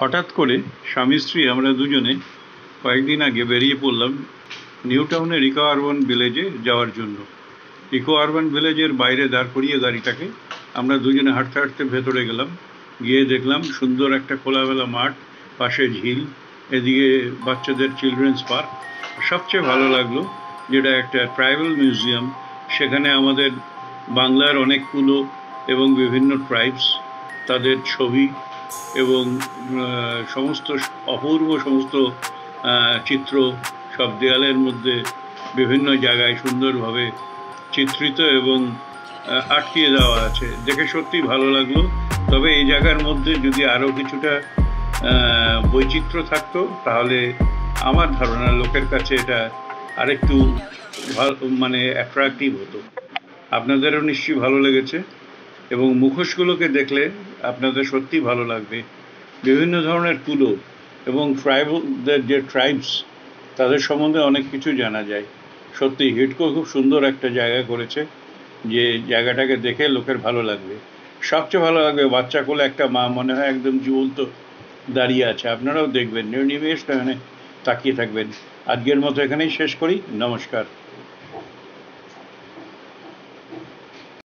হঠাৎ করে স্বামী স্ত্রী আমরা দুজনে কয়েকদিন আগে বেরিয়ে পড়লাম নিউ টাউনের ইকো আরবান ভিলেজে যাওয়ার জন্য। ইকো আরবান ভিলেজের বাইরে দাঁড় করিয়ে গাড়িটাকে আমরা দুজনে হাঁটতে হাঁটতে ভেতরে গেলাম। গিয়ে দেখলাম সুন্দর একটা খোলামেলা মাঠ, পাশে ঝিল, এদিকে বাচ্চাদের চিলড্রেন্স পার্ক। সবচেয়ে ভালো লাগলো যেটা একটা ট্রাইবাল মিউজিয়াম। সেখানে আমাদের বাংলার অনেকগুলো এবং বিভিন্ন ট্রাইবস, তাদের ছবি এবং সমস্ত অপূর্ব সমস্ত চিত্র সব দেয়ালের মধ্যে বিভিন্ন জায়গায় সুন্দরভাবে চিত্রিত এবং আটকিয়ে দেওয়া আছে। দেখে সত্যি ভালো লাগলো। তবে এই জায়গার মধ্যে যদি আরও কিছুটা বৈচিত্র্য থাকতো তাহলে আমার ধারণা লোকের কাছে এটা আরেকটু ভালো, মানে অ্যাট্রাকটিভ হতো। আপনাদেরও নিশ্চয়ই ভালো লেগেছে এবং মুখোশগুলোকে দেখলে আপনাদের সত্যিই ভালো লাগবে। বিভিন্ন ধরনের তুলো এবং ট্রাইবদের যে ট্রাইবস, তাদের সম্বন্ধে অনেক কিছু জানা যায়। সত্যি হিডকো খুব সুন্দর একটা জায়গা করেছে, যে জায়গাটাকে দেখে লোকের ভালো লাগবে। সবচেয়ে ভালো লাগবে বাচ্চা কোলে একটা মা, মনে হয় একদম জীবন্ত দাঁড়িয়ে আছে। আপনারাও দেখবেন, নির্নিমেষ তাকিয়ে থাকবেন। আজকের মতো এখানেই শেষ করি। নমস্কার।